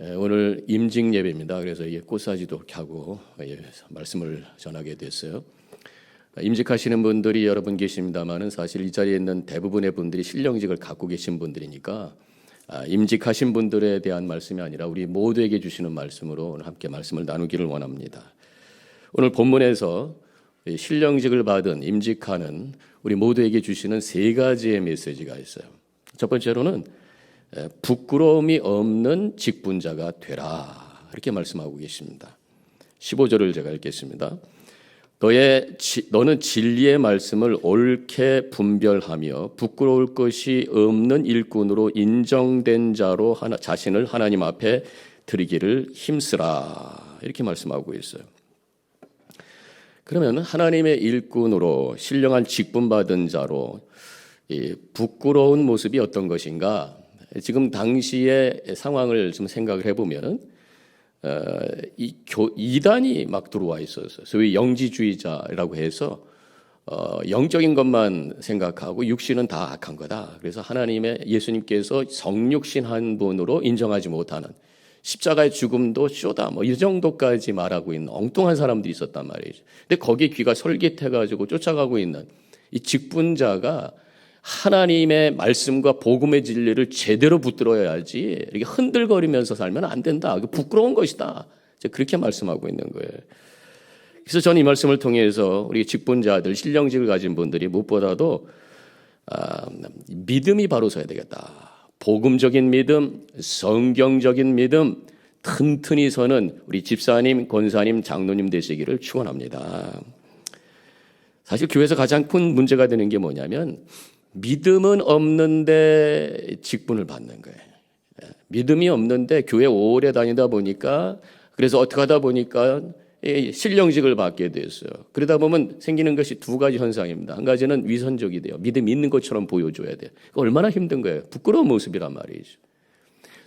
오늘 임직 예배입니다. 그래서 꽃사지도 이렇게 하고 말씀을 전하게 됐어요. 임직하시는 분들이 여러 분 계십니다만은 사실 이 자리에 있는 대부분의 분들이 신령직을 갖고 계신 분들이니까 임직하신 분들에 대한 말씀이 아니라 우리 모두에게 주시는 말씀으로 오늘 함께 말씀을 나누기를 원합니다. 오늘 본문에서 신령직을 받은 임직하는 우리 모두에게 주시는 세 가지의 메시지가 있어요. 첫 번째로는 부끄러움이 없는 직분자가 되라, 이렇게 말씀하고 계십니다. 15절을 제가 읽겠습니다. 너는 진리의 말씀을 옳게 분별하며 부끄러울 것이 없는 일꾼으로 인정된 자로 자신을 하나님 앞에 드리기를 힘쓰라, 이렇게 말씀하고 있어요. 그러면 하나님의 일꾼으로 신령한 직분 받은 자로 부끄러운 모습이 어떤 것인가? 지금 당시의 상황을 좀 생각을 해보면 이단이 막 들어와 있었어요. 소위 영지주의자라고 해서 영적인 것만 생각하고 육신은 다 악한 거다. 그래서 하나님의 예수님께서 성육신 한 분으로 인정하지 못하는 십자가의 죽음도 쇼다, 이 정도까지 말하고 있는 엉뚱한 사람들이 있었단 말이죠. 근데 거기에 귀가 솔깃해가지고 쫓아가고 있는 이 직분자가 하나님의 말씀과 복음의 진리를 제대로 붙들어야지 이렇게 흔들거리면서 살면 안 된다. 부끄러운 것이다. 그렇게 말씀하고 있는 거예요. 그래서 저는 이 말씀을 통해서 우리 직분자들, 신령직을 가진 분들이 무엇보다도 믿음이 바로 서야 되겠다. 복음적인 믿음, 성경적인 믿음, 튼튼히 서는 우리 집사님, 권사님, 장로님 되시기를 축원합니다. 사실 교회에서 가장 큰 문제가 되는 게 뭐냐면 믿음은 없는데 직분을 받는 거예요. 믿음이 없는데 교회 오래 다니다 보니까, 그래서 어떻게 하다 보니까 신령직을 받게 됐어요. 그러다 보면 생기는 것이 두 가지 현상입니다. 한 가지는 위선적이 돼요. 믿음이 있는 것처럼 보여줘야 돼요. 얼마나 힘든 거예요. 부끄러운 모습이란 말이죠.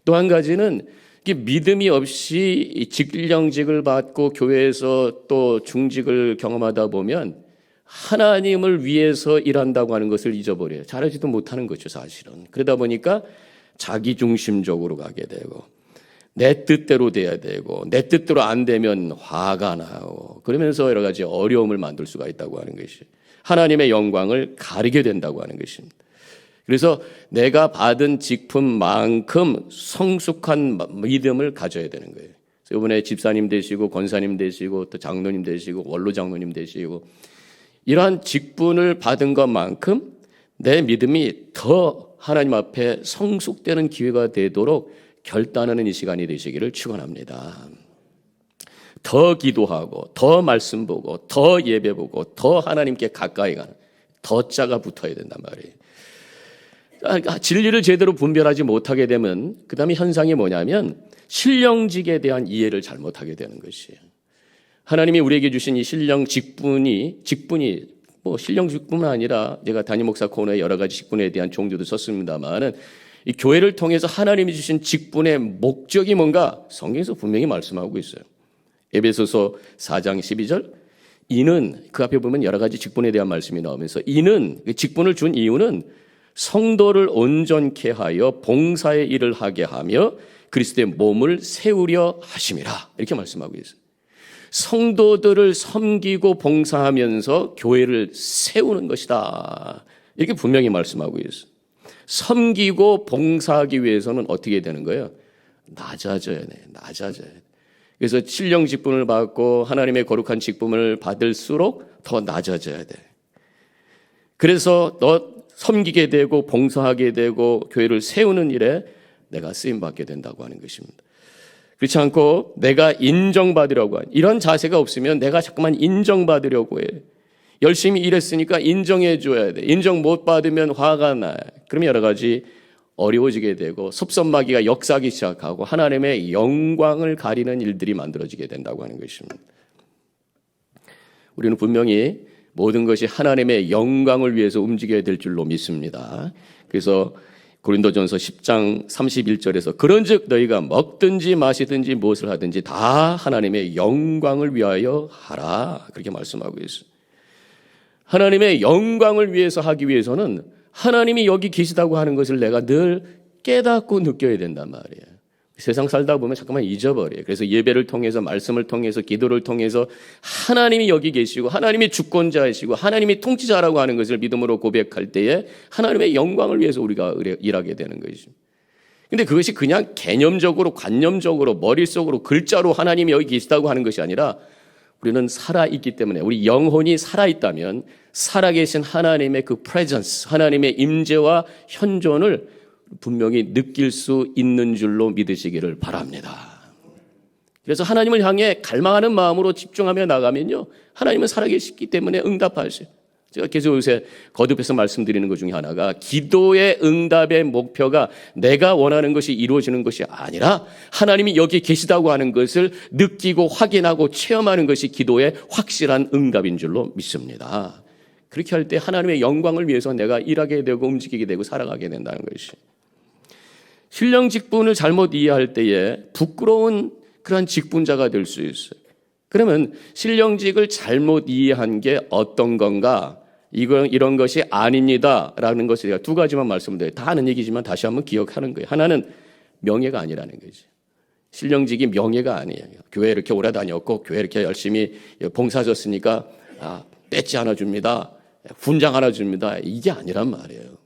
또 한 가지는 믿음이 없이 직령직을 받고 교회에서 또 중직을 경험하다 보면 하나님을 위해서 일한다고 하는 것을 잊어버려요. 잘하지도 못하는 거죠, 사실은. 그러다 보니까 자기중심적으로 가게 되고 내 뜻대로 돼야 되고 내 뜻대로 안 되면 화가 나고 그러면서 여러 가지 어려움을 만들 수가 있다고 하는 것이, 하나님의 영광을 가리게 된다고 하는 것입니다. 그래서 내가 받은 직분만큼 성숙한 믿음을 가져야 되는 거예요. 이번에 집사님 되시고 권사님 되시고 또 장로님 되시고 원로 장로님 되시고 이러한 직분을 받은 것만큼 내 믿음이 더 하나님 앞에 성숙되는 기회가 되도록 결단하는 이 시간이 되시기를 축원합니다. 더 기도하고 더 말씀 보고 더 예배 보고 더 하나님께 가까이 가는 더 자가 붙어야 된단 말이에요. 진리를 제대로 분별하지 못하게 되면 그 다음에 현상이 뭐냐면 신령직에 대한 이해를 잘못하게 되는 것이에요. 하나님이 우리에게 주신 이 신령 직분이 신령 직분은 아니라 제가 담임 목사 코너에 여러 가지 직분에 대한 종류도 썼습니다만은 이 교회를 통해서 하나님이 주신 직분의 목적이 뭔가 성경에서 분명히 말씀하고 있어요. 에베소서 4장 12절, 이는, 그 앞에 보면 여러 가지 직분에 대한 말씀이 나오면서 이는, 직분을 준 이유는 성도를 온전케 하여 봉사의 일을 하게 하며 그리스도의 몸을 세우려 하심이라, 이렇게 말씀하고 있어요. 성도들을 섬기고 봉사하면서 교회를 세우는 것이다, 이렇게 분명히 말씀하고 있어요. 섬기고 봉사하기 위해서는 어떻게 되는 거예요? 낮아져야 돼. 낮아져야 돼. 그래서 신령 직분을 받고 하나님의 거룩한 직분을 받을수록 더 낮아져야 돼. 그래서 너 섬기게 되고 봉사하게 되고 교회를 세우는 일에 내가 쓰임받게 된다고 하는 것입니다. 그렇지 않고 내가 인정받으려고 하는 이런 자세가 없으면 내가 자꾸만 인정받으려고 해. 열심히 일했으니까 인정해 줘야 돼. 인정 못 받으면 화가 나요. 그러면 여러 가지 어려워지게 되고 섭섭마귀가 역사하기 시작하고 하나님의 영광을 가리는 일들이 만들어지게 된다고 하는 것입니다. 우리는 분명히 모든 것이 하나님의 영광을 위해서 움직여야 될 줄로 믿습니다. 그래서 고린도전서 10장 31절에서 그런즉 너희가 먹든지 마시든지 무엇을 하든지 다 하나님의 영광을 위하여 하라, 그렇게 말씀하고 있어요. 하나님의 영광을 위해서 하기 위해서는 하나님이 여기 계시다고 하는 것을 내가 늘 깨닫고 느껴야 된단 말이에요. 세상 살다 보면 잠깐만 잊어버려요. 그래서 예배를 통해서, 말씀을 통해서, 기도를 통해서 하나님이 여기 계시고 하나님이 주권자이시고 하나님이 통치자라고 하는 것을 믿음으로 고백할 때에 하나님의 영광을 위해서 우리가 일하게 되는 것이죠. 근데 그것이 그냥 개념적으로, 관념적으로, 머릿속으로, 글자로 하나님이 여기 계시다고 하는 것이 아니라 우리는 살아있기 때문에, 우리 영혼이 살아있다면 살아계신 하나님의 그 프레전스, 하나님의 임재와 현존을 분명히 느낄 수 있는 줄로 믿으시기를 바랍니다. 그래서 하나님을 향해 갈망하는 마음으로 집중하며 나가면요, 하나님은 살아계시기 때문에 응답하셔요. 제가 계속 요새 거듭해서 말씀드리는 것 중에 하나가, 기도의 응답의 목표가 내가 원하는 것이 이루어지는 것이 아니라 하나님이 여기 계시다고 하는 것을 느끼고 확인하고 체험하는 것이 기도의 확실한 응답인 줄로 믿습니다. 그렇게 할 때 하나님의 영광을 위해서 내가 일하게 되고 움직이게 되고 살아가게 된다는 것이. 신령 직분을 잘못 이해할 때에 부끄러운 그러한 직분자가 될 수 있어요. 그러면 신령직을 잘못 이해한 게 어떤 건가? 이런 것이 아닙니다라는 것을 제가 두 가지만 말씀드려요. 다 아는 얘기지만 다시 한번 기억하는 거예요. 하나는 명예가 아니라는 거지. 신령직이 명예가 아니에요. 교회 이렇게 오래 다녔고 교회 이렇게 열심히 봉사하셨으니까 배지 하나 줍니다. 훈장 하나 줍니다. 이게 아니란 말이에요.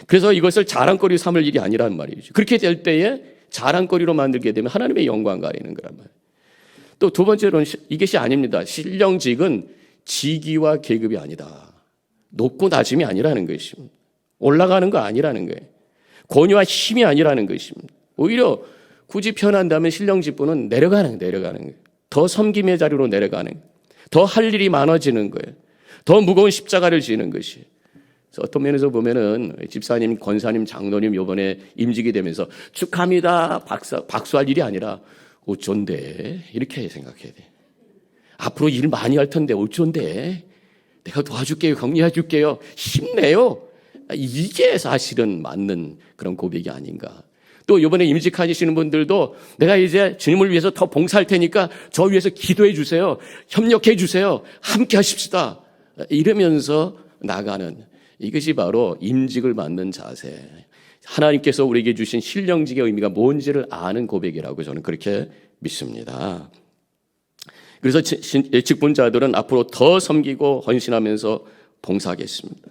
그래서 이것을 자랑거리 삼을 일이 아니란 말이죠. 그렇게 될 때에 자랑거리로 만들게 되면 하나님의 영광 가리는 거란 말이에요. 또 두 번째로는 이것이 아닙니다. 신령직은 직위와 계급이 아니다. 높고 낮음이 아니라는 것입니다. 올라가는 거 아니라는 거예요. 권위와 힘이 아니라는 것입니다. 오히려 굳이 표현한다면 신령직분은 내려가는 거예요. 더 섬김의 자리로 내려가는 거예요. 더 할 일이 많아지는 거예요. 더 무거운 십자가를 지는 것이에요. 그래서 어떤 면에서 보면은 집사님, 권사님, 장로님 이번에 임직이 되면서 축하합니다. 박수할 일이 아니라 어쩐데 이렇게 생각해야 돼. 앞으로 일 많이 할 텐데 어쩐데 내가 도와줄게요. 격려해 줄게요. 힘내요. 이게 사실은 맞는 그런 고백이 아닌가. 또 이번에 임직하시는 분들도 내가 이제 주님을 위해서 더 봉사할 테니까 저 위해서 기도해 주세요. 협력해 주세요. 함께 하십시다. 이러면서 나가는, 이것이 바로 임직을 맡는 자세. 하나님께서 우리에게 주신 신령직의 의미가 뭔지를 아는 고백이라고 저는 그렇게 믿습니다. 그래서 직분자들은 앞으로 더 섬기고 헌신하면서 봉사하겠습니다.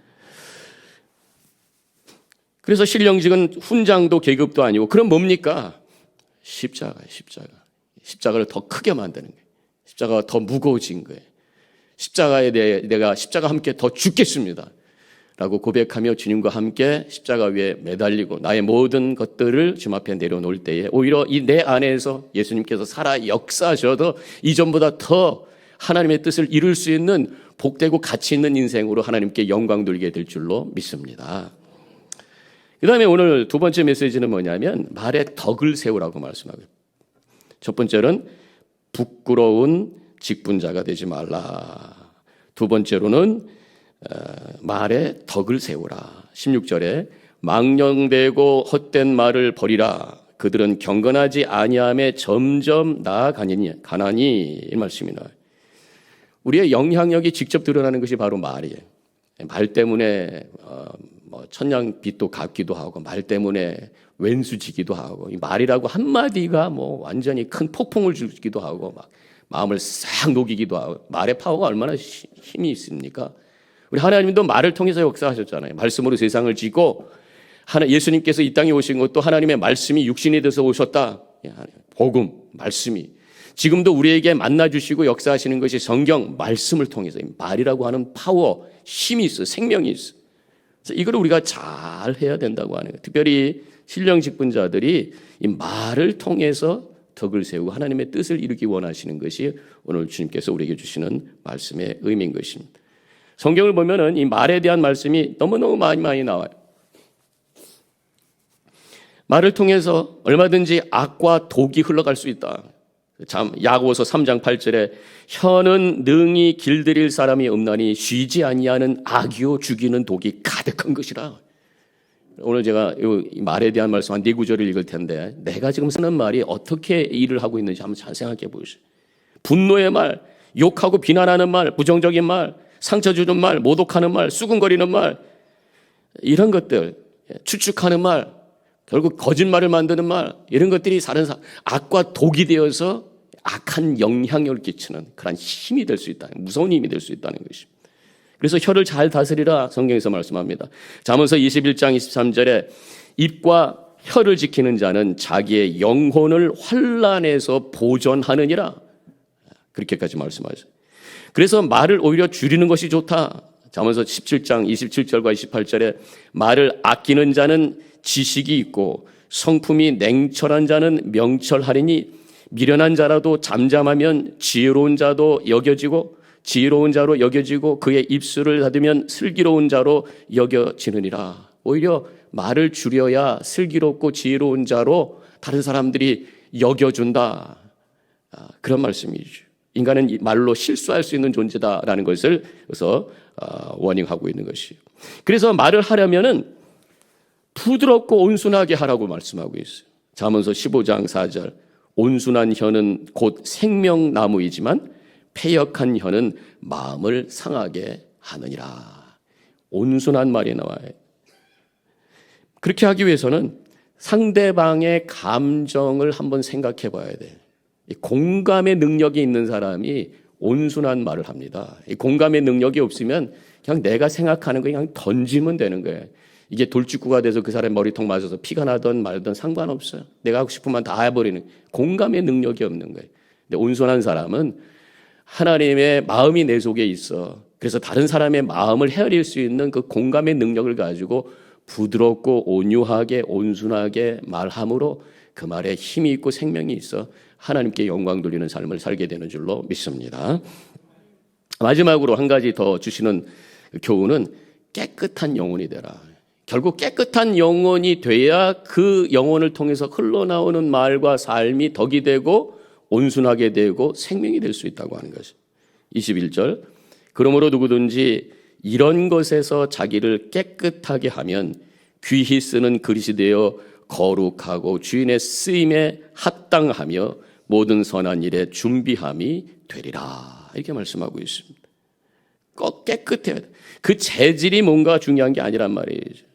그래서 신령직은 훈장도 계급도 아니고, 그럼 뭡니까? 십자가예요. 십자가를 더 크게 만드는 거예요. 십자가가 더 무거워진 거예요. 십자가에 대해 내가 십자가 함께 더 죽겠습니다 라고 고백하며 주님과 함께 십자가 위에 매달리고 나의 모든 것들을 주님 앞에 내려놓을 때에 오히려 이 내 안에서 예수님께서 살아 역사하셔도 이전보다 더 하나님의 뜻을 이룰 수 있는 복되고 가치 있는 인생으로 하나님께 영광 돌리게 될 줄로 믿습니다. 그 다음에 오늘 두 번째 메시지는 뭐냐면 말에 덕을 세우라고 말씀하고요. 첫 번째는 부끄러운 직분자가 되지 말라. 두 번째로는 말에 덕을 세우라. 16절에 망령되고 헛된 말을 버리라. 그들은 경건하지 아니함에 점점 나아가나니 이 말씀이다. 우리의 영향력이 직접 드러나는 것이 바로 말이에요. 말 때문에 천냥빚도 갚기도 하고, 말 때문에 왼수지기도 하고, 이 말이라고 한마디가 완전히 큰 폭풍을 주기도 하고, 막 마음을 싹 녹이기도 하고, 말의 파워가 얼마나 힘이 있습니까? 우리 하나님도 말을 통해서 역사하셨잖아요. 말씀으로 세상을 지고, 예수님께서 이 땅에 오신 것도 하나님의 말씀이 육신이 돼서 오셨다. 복음, 말씀이. 지금도 우리에게 만나주시고 역사하시는 것이 성경, 말씀을 통해서 말이라고 하는 파워, 힘이 있어, 생명이 있어. 그래서 이걸 우리가 잘 해야 된다고 하는 거예요. 특별히 신령 직분자들이 이 말을 통해서 덕을 세우고 하나님의 뜻을 이루기 원하시는 것이 오늘 주님께서 우리에게 주시는 말씀의 의미인 것입니다. 성경을 보면은 이 말에 대한 말씀이 너무너무 많이 나와요. 말을 통해서 얼마든지 악과 독이 흘러갈 수 있다. 참 야고보서 3장 8절에 혀는 능히 길들일 사람이 없나니 쉬지 아니하는 악이요 죽이는 독이 가득한 것이라. 오늘 제가 이 말에 대한 말씀 한 4구절을 읽을 텐데 내가 지금 쓰는 말이 어떻게 일을 하고 있는지 한번 잘 생각해 보시죠. 분노의 말, 욕하고 비난하는 말, 부정적인 말, 상처 주는 말, 모독하는 말, 수군거리는 말, 이런 것들, 추측하는 말, 결국 거짓말을 만드는 말, 이런 것들이 다른 악과 독이 되어서 악한 영향력을 끼치는 그런 힘이 될 수 있다. 무서운 힘이 될 수 있다는 것입니다. 그래서 혀를 잘 다스리라 성경에서 말씀합니다. 잠언서 21장 23절에 입과 혀를 지키는 자는 자기의 영혼을 환난에서 보존하느니라. 그렇게까지 말씀하죠. 그래서 말을 오히려 줄이는 것이 좋다. 잠언서 17장 27절과 28절에 말을 아끼는 자는 지식이 있고 성품이 냉철한 자는 명철하리니 미련한 자라도 잠잠하면 지혜로운 자로 여겨지고 그의 입술을 닫으면 슬기로운 자로 여겨지느니라. 오히려 말을 줄여야 슬기롭고 지혜로운 자로 다른 사람들이 여겨준다. 그런 말씀이죠. 인간은 말로 실수할 수 있는 존재다라는 것을 그래서 워닝하고 있는 것이에요. 그래서 말을 하려면은 부드럽고 온순하게 하라고 말씀하고 있어요. 잠언서 15장 4절 온순한 혀는 곧 생명나무이지만 패역한 혀는 마음을 상하게 하느니라. 온순한 말이 나와요. 그렇게 하기 위해서는 상대방의 감정을 한번 생각해 봐야 돼요. 공감의 능력이 있는 사람이 온순한 말을 합니다. 공감의 능력이 없으면 그냥 내가 생각하는 거 그냥 던지면 되는 거예요. 이게 돌직구가 돼서 그 사람 머리통 맞아서 피가 나든 말든 상관없어요. 내가 하고 싶은 말 다 해버리는 공감의 능력이 없는 거예요. 근데 온순한 사람은 하나님의 마음이 내 속에 있어. 그래서 다른 사람의 마음을 헤아릴 수 있는 그 공감의 능력을 가지고 부드럽고 온유하게 온순하게 말함으로 그 말에 힘이 있고 생명이 있어 하나님께 영광 돌리는 삶을 살게 되는 줄로 믿습니다. 마지막으로 한 가지 더 주시는 교훈은 깨끗한 영혼이 되라. 결국 깨끗한 영혼이 돼야 그 영혼을 통해서 흘러나오는 말과 삶이 덕이 되고 온순하게 되고 생명이 될 수 있다고 하는 것이 21절 그러므로 누구든지 이런 것에서 자기를 깨끗하게 하면 귀히 쓰는 그릇이 되어 거룩하고 주인의 쓰임에 합당하며 모든 선한 일에 준비함이 되리라. 이렇게 말씀하고 있습니다. 꼭 깨끗해야 돼. 그 재질이 뭔가 중요한 게 아니란 말이죠.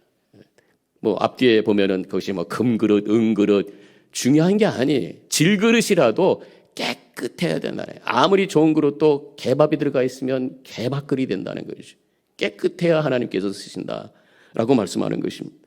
뭐 앞뒤에 보면은 그것이 뭐 금그릇, 은그릇 중요한 게 아니에요. 질그릇이라도 깨끗해야 된다네. 아무리 좋은 그릇도 개밥이 들어가 있으면 개밥그릇이 된다는 것이죠. 깨끗해야 하나님께서 쓰신다라고 말씀하는 것입니다.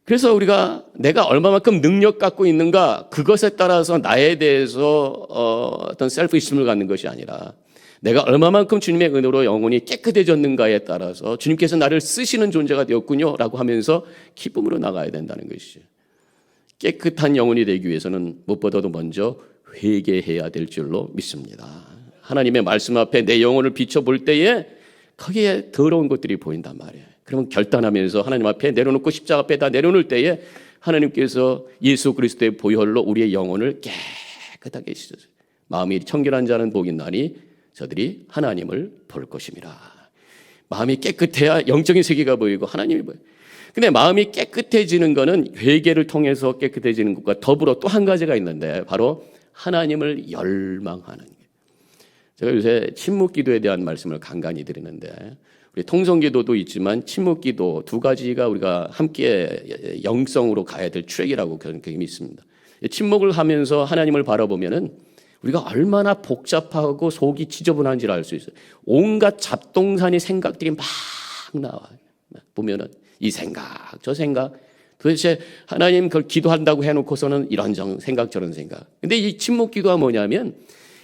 그래서 우리가 내가 얼마만큼 능력 갖고 있는가 그것에 따라서 나에 대해서 어떤 셀프이심을 갖는 것이 아니라 내가 얼마만큼 주님의 은혜로 영혼이 깨끗해졌는가에 따라서 주님께서 나를 쓰시는 존재가 되었군요 라고 하면서 기쁨으로 나가야 된다는 것이죠. 깨끗한 영혼이 되기 위해서는 무엇보다도 먼저 회개해야 될 줄로 믿습니다. 하나님의 말씀 앞에 내 영혼을 비춰볼 때에 거기에 더러운 것들이 보인단 말이에요. 그러면 결단하면서 하나님 앞에 내려놓고 십자가 앞에 다 내려놓을 때에 하나님께서 예수 그리스도의 보혈로 우리의 영혼을 깨끗하게 씻으세요. 마음이 청결한 자는 복이 있나니 저들이 하나님을 볼 것입니다. 마음이 깨끗해야 영적인 세계가 보이고 하나님이 보여요. 근데 마음이 깨끗해지는 것은 회개를 통해서 깨끗해지는 것과 더불어 또 한 가지가 있는데 바로 하나님을 열망하는 거예요. 제가 요새 침묵기도에 대한 말씀을 간간히 드리는데 우리 통성기도도 있지만 침묵기도 두 가지가 우리가 함께 영성으로 가야 될 트랙이라고 그렇게 믿습니다. 침묵을 하면서 하나님을 바라보면은 우리가 얼마나 복잡하고 속이 지저분한지를 알 수 있어요. 온갖 잡동사니 생각들이 막 나와요. 보면은 이 생각, 저 생각. 도대체 하나님 그걸 기도한다고 해놓고서는 이런 생각, 저런 생각. 근데 이 침묵 기도가 뭐냐면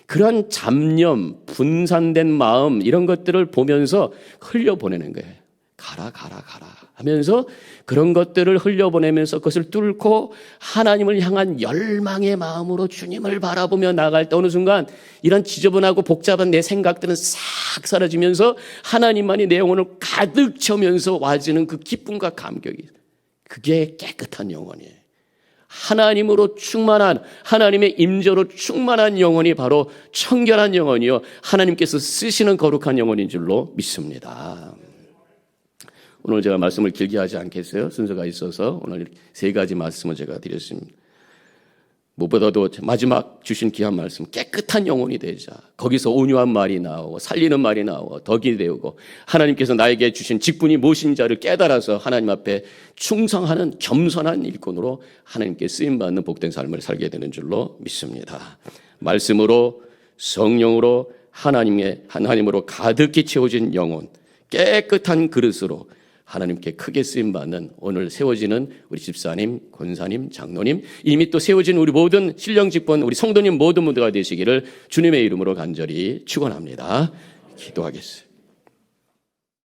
그러한 잡념, 분산된 마음 이런 것들을 보면서 흘려보내는 거예요. 가라 하면서 그런 것들을 흘려보내면서 그것을 뚫고 하나님을 향한 열망의 마음으로 주님을 바라보며 나갈 때 어느 순간 이런 지저분하고 복잡한 내 생각들은 싹 사라지면서 하나님만이 내 영혼을 가득 채우면서 와지는 그 기쁨과 감격이 그게 깨끗한 영혼이에요. 하나님으로 충만한 하나님의 임재로 충만한 영혼이 바로 청결한 영혼이요 하나님께서 쓰시는 거룩한 영혼인 줄로 믿습니다. 오늘 제가 말씀을 길게 하지 않겠어요? 순서가 있어서 오늘 세 가지 말씀을 제가 드렸습니다. 무엇보다도 마지막 주신 귀한 말씀, 깨끗한 영혼이 되자. 거기서 온유한 말이 나오고 살리는 말이 나오고 덕이 되고 하나님께서 나에게 주신 직분이 무엇인지를 깨달아서 하나님 앞에 충성하는 겸손한 일꾼으로 하나님께 쓰임받는 복된 삶을 살게 되는 줄로 믿습니다. 말씀으로 성령으로 하나님으로 가득히 채워진 영혼, 깨끗한 그릇으로 하나님께 크게 쓰임받는 오늘 세워지는 우리 집사님, 권사님, 장로님, 이미 또 세워진 우리 모든 신령직분, 우리 성도님 모든 분들가 되시기를 주님의 이름으로 간절히 축원합니다. 기도하겠습니다.